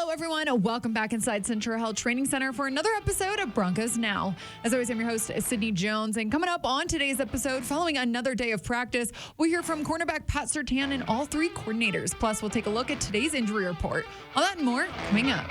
Hello, everyone. Welcome back inside Central Health Training Center for another episode of Broncos Now. As always, I'm your host, Sydney Jones. And coming up on today's episode, following another day of practice, we'll hear from cornerback Pat Surtain and all three coordinators. Plus, we'll take a look at today's injury report. All that and more coming up.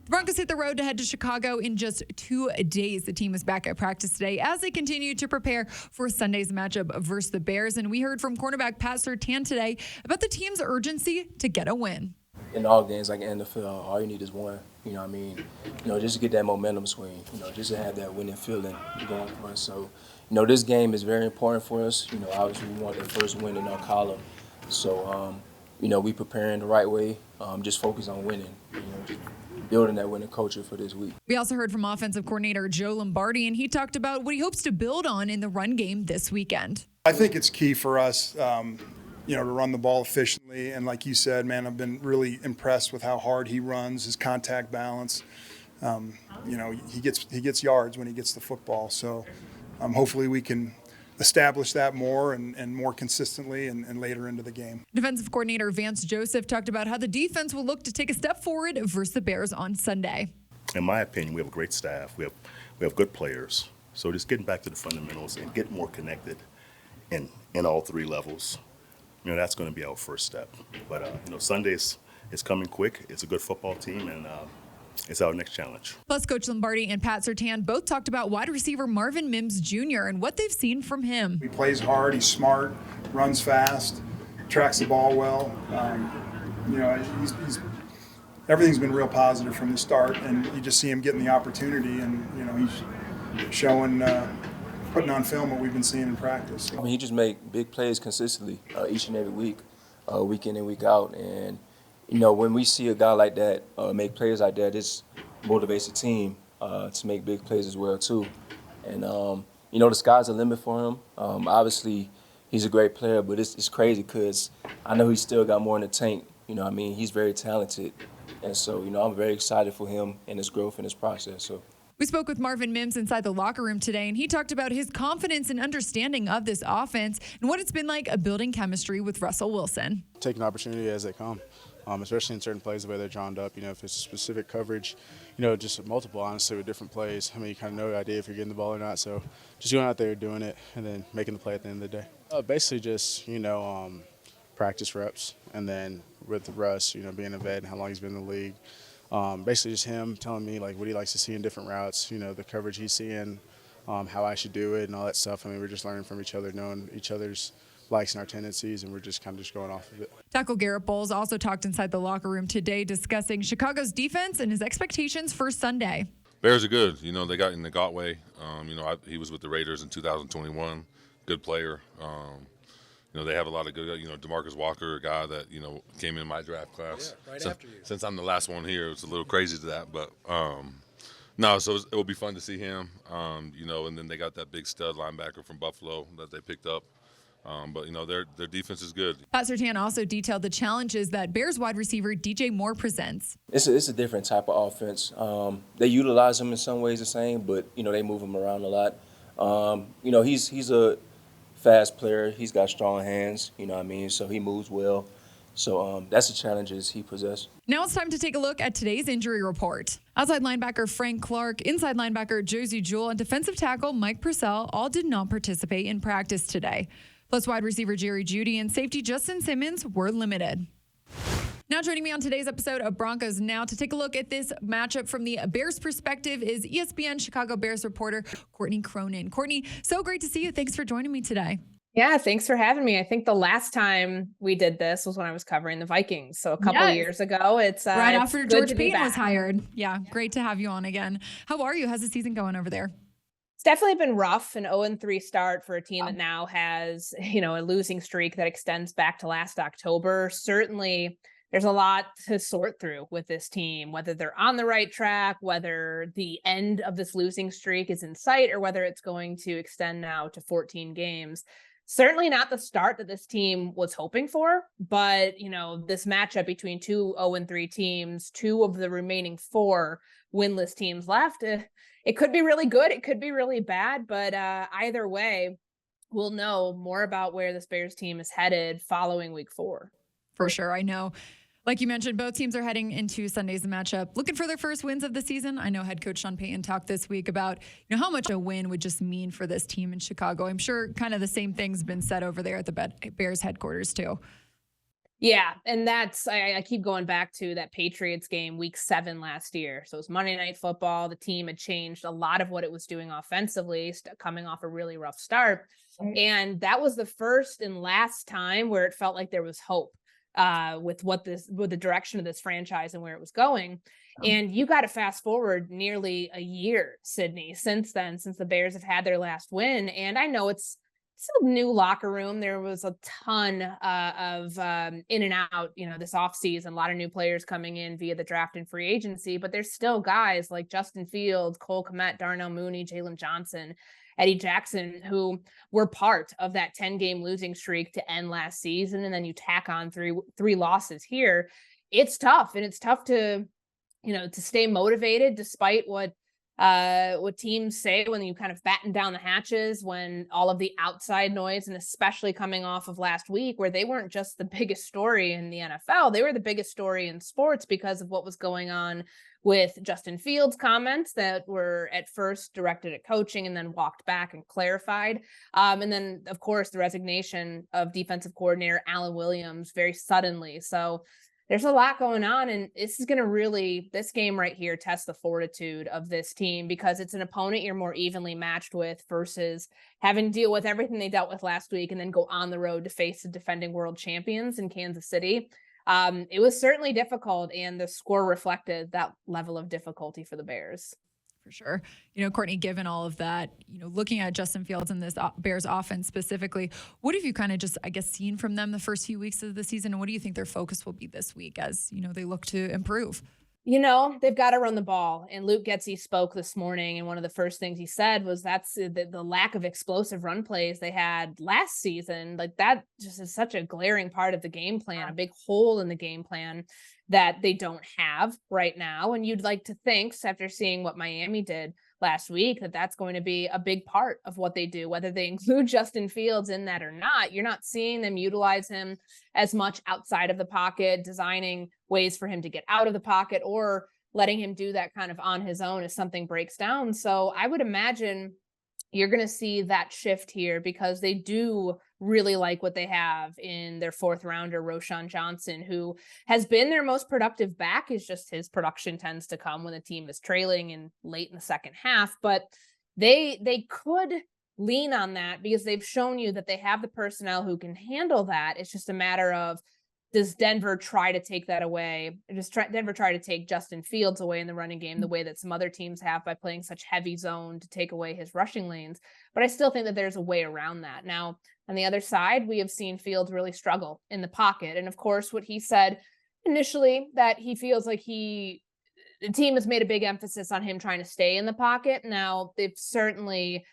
The Broncos hit the road to head to Chicago in just 2 days. The team is back at practice today as they continue to prepare for Sunday's matchup versus the Bears. And we heard from cornerback Pat Surtain today about the team's urgency to get a win. In all games like NFL, all you need is one. Just to get that momentum swing, just to have that winning feeling going for us. So, this game is very important for us. Obviously we want the first win in our column. So, we preparing the right way, just focus on winning, just building that winning culture for this week. We also heard from offensive coordinator Joe Lombardi, and he talked about what he hopes to build on in the run game this weekend. I think it's key for us, to run the ball efficiently. And like you said, man, I've been really impressed with how hard he runs, his contact balance. He gets yards when he gets the football. So hopefully we can establish that more and more consistently and later into the game. Defensive coordinator Vance Joseph talked about how the defense will look to take a step forward versus the Bears on Sunday. In my opinion, we have a great staff. We have good players. So just getting back to the fundamentals and getting more connected in all three levels, that's going to be our first step. But, Sunday is coming quick. It's a good football team, and it's our next challenge. Plus, Coach Lombardi and Pat Surtain both talked about wide receiver Marvin Mims Jr. and what they've seen from him. He plays hard, he's smart, runs fast, tracks the ball well. Everything's been real positive from the start, and you just see him getting the opportunity, and he's showing, putting on film what we've been seeing in practice. He just make big plays consistently each and every week, week in and week out, and when we see a guy like that make plays like that, this motivates the team to make big plays as well too. And the sky's the limit for him. Obviously, he's a great player, but it's crazy because I know he's still got more in the tank. He's very talented, and so I'm very excited for him and his growth and his process. So. We spoke with Marvin Mims inside the locker room today, and he talked about his confidence and understanding of this offense and what it's been like building chemistry with Russell Wilson. Taking opportunity as they come. Especially in certain plays, the way they're drawn up, if it's specific coverage, just multiple, honestly, with different plays. You kind of know the idea if you're getting the ball or not. So just going out there, doing it, and then making the play at the end of the day. Basically just, practice reps. And then with Russ, being a vet and how long he's been in the league, basically just him telling me, what he likes to see in different routes, the coverage he's seeing, how I should do it and all that stuff. We're just learning from each other, knowing each other's likes and our tendencies, and we're just kind of going off of it. Tackle Garrett Bolles also talked inside the locker room today discussing Chicago's defense and his expectations for Sunday. Bears are good. They got in the Gotway. He was with the Raiders in 2021. Good player. They have a lot of good, DeMarcus Walker, a guy that, came in my draft class. Yeah, right so, after you. Since I'm the last one here, it's a little crazy to that. But, so it will be fun to see him, and then they got that big stud linebacker from Buffalo that they picked up. But their defense is good. Pat Surtain also detailed the challenges that Bears wide receiver DJ Moore presents. It's a different type of offense. They utilize him in some ways the same, but they move him around a lot. He's a fast player. He's got strong hands. So he moves well. So that's the challenges he possesses. Now it's time to take a look at today's injury report. Outside linebacker Frank Clark, inside linebacker Josie Jewell, and defensive tackle Mike Purcell all did not participate in practice today. Plus, wide receiver Jerry Jeudy and safety Justin Simmons were limited. Now joining me on today's episode of Broncos Now to take a look at this matchup from the Bears perspective is ESPN Chicago Bears reporter Courtney Cronin. Courtney, so great to see you. Thanks for joining me today. Yeah, thanks for having me. I think the last time we did this was when I was covering the Vikings. So a couple of years ago. It's right it's after good George to be Payton back. was hired. Yeah, great to have you on again. How are you? How's the season going over there? It's definitely been rough, an 0-3 start for a team that now has, a losing streak that extends back to last October. Certainly, there's a lot to sort through with this team, whether they're on the right track, whether the end of this losing streak is in sight, or whether it's going to extend now to 14 games. Certainly not the start that this team was hoping for, but, this matchup between two 0-3 teams, two of the remaining four winless teams left, it could be really good. It could be really bad, but either way, we'll know more about where this Bears team is headed following week 4. For sure. I know. Like you mentioned, both teams are heading into Sunday's matchup, looking for their first wins of the season. I know head coach Sean Payton talked this week about how much a win would just mean for this team in Chicago. I'm sure kind of the same thing's been said over there at the Bears headquarters too. Yeah, and that's I keep going back to that Patriots game week 7 last year. So it was Monday Night Football. The team had changed a lot of what it was doing offensively, coming off a really rough start. And that was the first and last time where it felt like there was hope with the direction of this franchise and where it was going. And you got to fast forward nearly a year, Sydney, since then, since the Bears have had their last win. And I know it's a new locker room. There was a ton of in and out, this offseason, a lot of new players coming in via the draft and free agency, but there's still guys like Justin Fields, Cole Kmet, Darnell Mooney, Jalen Johnson, Eddie Jackson, who were part of that 10-game losing streak to end last season. And then you tack on three losses here. It's tough. And it's tough to stay motivated despite what teams say when you kind of batten down the hatches, when all of the outside noise, and especially coming off of last week where they weren't just the biggest story in the NFL, they were the biggest story in sports because of what was going on with Justin Fields' comments that were at first directed at coaching and then walked back and clarified. And then, of course, the resignation of defensive coordinator Alan Williams very suddenly. So there's a lot going on, and this is going to this game right here test the fortitude of this team because it's an opponent you're more evenly matched with versus having to deal with everything they dealt with last week and then go on the road to face the defending world champions in Kansas City. It was certainly difficult, and the score reflected that level of difficulty for the Bears. For sure. Courtney, given all of that, looking at Justin Fields and this Bears offense specifically, what have you kind of just, seen from them the first few weeks of the season? And what do you think their focus will be this week as, they look to improve? They've got to run the ball. And Luke Getsy spoke this morning, and one of the first things he said was that's the lack of explosive run plays they had last season. Like that just is such a glaring part of the game plan, a big hole in the game plan that they don't have right now. And you'd like to think, after seeing what Miami did last week, that that's going to be a big part of what they do, whether they include Justin Fields in that or not. You're not seeing them utilize him as much outside of the pocket, designing ways for him to get out of the pocket or letting him do that kind of on his own as something breaks down. So I would imagine you're going to see that shift here because they do really like what they have in their 4th rounder, Roschon Johnson, who has been their most productive back. Is just his production tends to come when the team is trailing and late in the second half, but they could lean on that because they've shown you that they have the personnel who can handle that. It's just a matter of, does Denver try to take that away? Denver try to take Justin Fields away in the running game the way that some other teams have by playing such heavy zone to take away his rushing lanes. But I still think that there's a way around that. Now, on the other side, we have seen Fields really struggle in the pocket. And of course, what he said initially, that he feels like the team has made a big emphasis on him trying to stay in the pocket. Now, they've certainly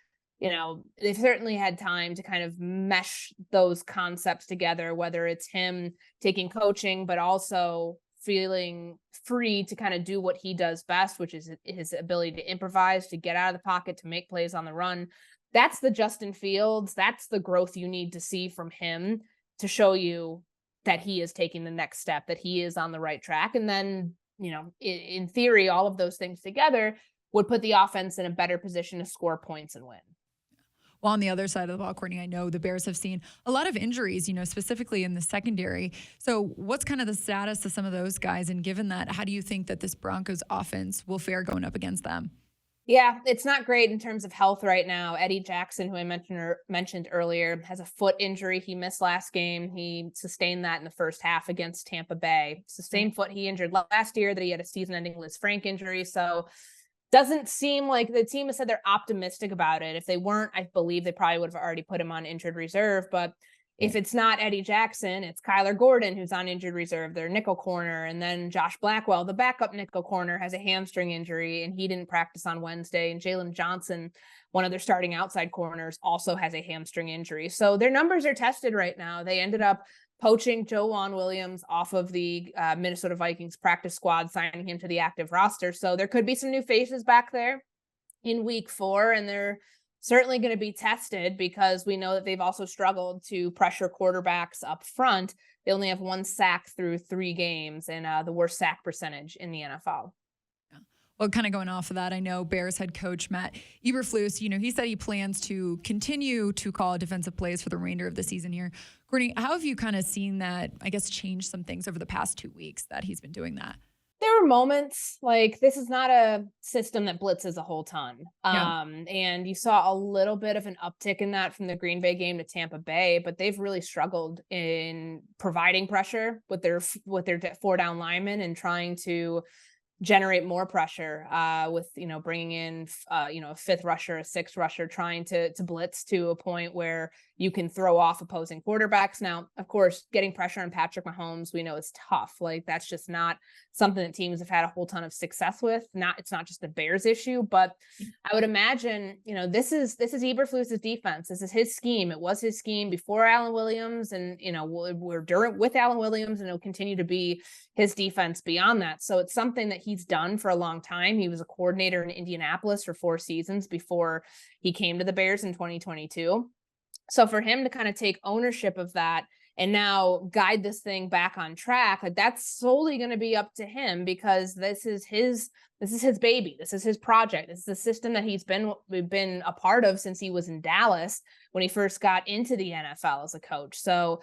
had time to kind of mesh those concepts together, whether it's him taking coaching, but also feeling free to kind of do what he does best, which is his ability to improvise, to get out of the pocket, to make plays on the run. That's the Justin Fields. That's the growth you need to see from him to show you that he is taking the next step, that he is on the right track. And then, in theory, all of those things together would put the offense in a better position to score points and win. Well, on the other side of the ball, Courtney, I know the Bears have seen a lot of injuries, specifically in the secondary. So what's kind of the status of some of those guys? And given that, how do you think that this Broncos offense will fare going up against them? Yeah, it's not great in terms of health right now. Eddie Jackson, who I mentioned earlier, has a foot injury. He missed last game. He sustained that in the first half against Tampa Bay. It's the same foot he injured last year that he had a season-ending Liz Frank injury. So doesn't seem like the team has said they're optimistic about it. If they weren't, I believe they probably would have already put him on injured reserve. But if it's not Eddie Jackson, it's Kyler Gordon who's on injured reserve, their nickel corner. And then Josh Blackwell, the backup nickel corner, has a hamstring injury and he didn't practice on Wednesday. And Jalen Johnson, one of their starting outside corners, also has a hamstring injury. So their numbers are tested right now. They ended up poaching Joejuan Williams off of the Minnesota Vikings practice squad, signing him to the active roster. So there could be some new faces back there in week 4, and they're certainly going to be tested because we know that they've also struggled to pressure quarterbacks up front. They only have 1 sack through 3 games and the worst sack percentage in the NFL. Well, kind of going off of that, I know Bears head coach Matt Eberflus, he said he plans to continue to call defensive plays for the remainder of the season here. Courtney, how have you kind of seen that, I guess, change some things over the past 2 weeks that he's been doing that? There were moments like this is not a system that blitzes a whole ton. Yeah. And you saw a little bit of an uptick in that from the Green Bay game to Tampa Bay, but they've really struggled in providing pressure with their 4-down linemen and trying to generate more pressure with bringing in a 5th rusher, a 6th rusher, trying to blitz to a point where you can throw off opposing quarterbacks. Now, of course, getting pressure on Patrick Mahomes, we know is tough. Like that's just not something that teams have had a whole ton of success with. It's not just the Bears issue, but I would imagine, this is Eberflus's defense. This is his scheme. It was his scheme before Allen Williams, and we're with Allen Williams, and it'll continue to be his defense beyond that. So it's something that he's done for a long time. He was a coordinator in Indianapolis for 4 seasons before he came to the Bears in 2022. So for him to kind of take ownership of that and now guide this thing back on track, like that's solely going to be up to him because this is his baby. This is his project. This is the system that we've been a part of since he was in Dallas when he first got into the NFL as a coach. So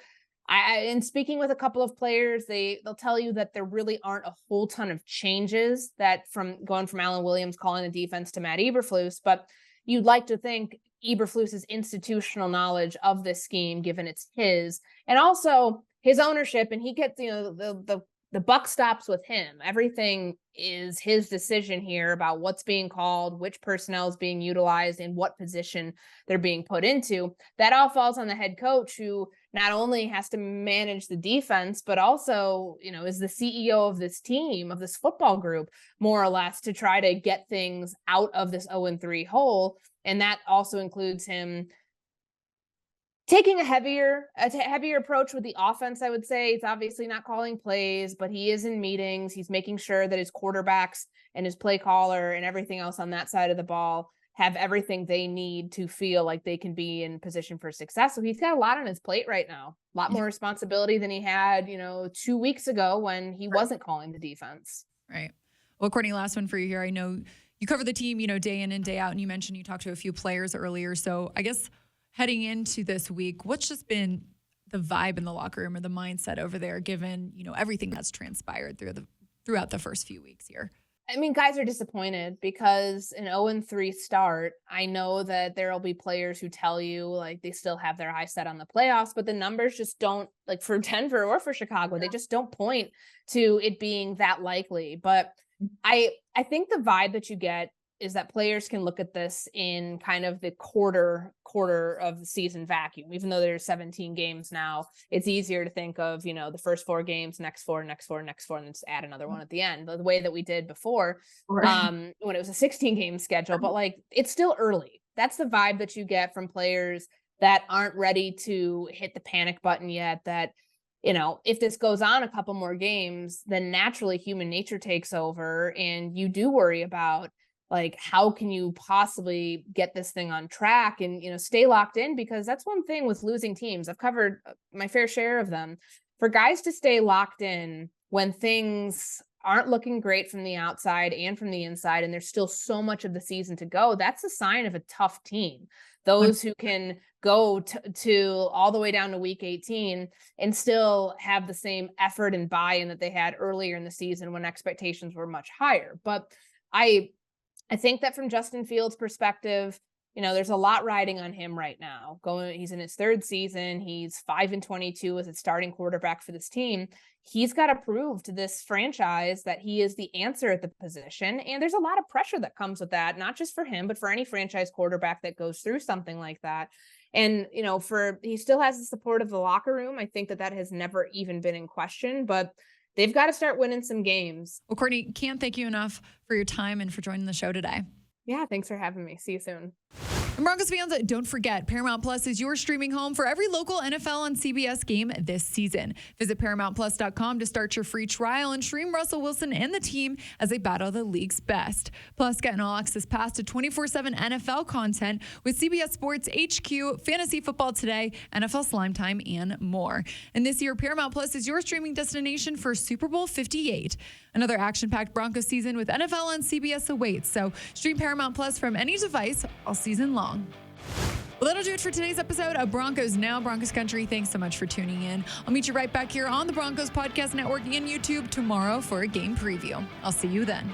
in speaking with a couple of players, they'll tell you that there really aren't a whole ton of changes that from going from Allen Williams calling the defense to Matt Eberflus, but you'd like to think Eberflus's institutional knowledge of this scheme, given it's his, and also his ownership, and he gets, the buck stops with him. Everything is his decision here about what's being called, which personnel is being utilized, and what position they're being put into. That all falls on the head coach, who not only has to manage the defense, but also, is the CEO of this team, of this football group, more or less, to try to get things out of this 0-3 hole. And that also includes him taking a heavier approach with the offense, I would say. It's obviously not calling plays, but he is in meetings. He's making sure that his quarterbacks and his play caller and everything else on that side of the ball have everything they need to feel like they can be in position for success. So he's got a lot on his plate right now, a lot more responsibility than he had, 2 weeks ago when he wasn't calling the defense. Right. Well, Courtney, last one for you here. I know you cover the team, day in and day out, and you mentioned you talked to a few players earlier. So I guess heading into this week, what's just been the vibe in the locker room or the mindset over there, given, everything that's transpired throughout the first few weeks here? I mean, guys are disappointed because an 0-3 start, I know that there'll be players who tell you like they still have their eyes set on the playoffs, but the numbers just don't, like for Denver or for Chicago, they just don't point to it being that likely. But I think the vibe that you get is that players can look at this in kind of the quarter of the season vacuum. Even though there's 17 games now, it's easier to think of, the first 4 games, next four, and then just add another one at the end, the way that we did before when it was a 16-game schedule. But like, it's still early. That's the vibe that you get from players that aren't ready to hit the panic button yet, that if this goes on a couple more games, then naturally human nature takes over and you do worry about, like, how can you possibly get this thing on track and, stay locked in? Because that's one thing with losing teams. I've covered my fair share of them. For guys to stay locked in when things aren't looking great from the outside and from the inside, and there's still so much of the season to go, that's a sign of a tough team. Those who can go to all the way down to week 18 and still have the same effort and buy-in that they had earlier in the season when expectations were much higher. But I think that from Justin Fields' perspective, there's a lot riding on him right now. He's in his 3rd season. He's 5-22 as a starting quarterback for this team. He's got to prove to this franchise that he is the answer at the position. And there's a lot of pressure that comes with that, not just for him, but for any franchise quarterback that goes through something like that. And, he still has the support of the locker room. I think that has never even been in question, but they've got to start winning some games. Well, Courtney, can't thank you enough for your time and for joining the show today. Yeah, thanks for having me. See you soon. And Broncos fans, don't forget, Paramount Plus is your streaming home for every local NFL and CBS game this season. Visit ParamountPlus.com to start your free trial and stream Russell Wilson and the team as they battle the league's best. Plus, get an all-access pass to 24/7 NFL content with CBS Sports HQ, Fantasy Football Today, NFL Slime Time, and more. And this year, Paramount Plus is your streaming destination for Super Bowl 58. Another action-packed Broncos season with NFL on CBS awaits, so stream Paramount Plus from any device all season long. Well, that'll do it for today's episode of Broncos Now, Broncos Country. Thanks so much for tuning in. I'll meet you right back here on the Broncos Podcast Network and YouTube tomorrow for a game preview. I'll see you then.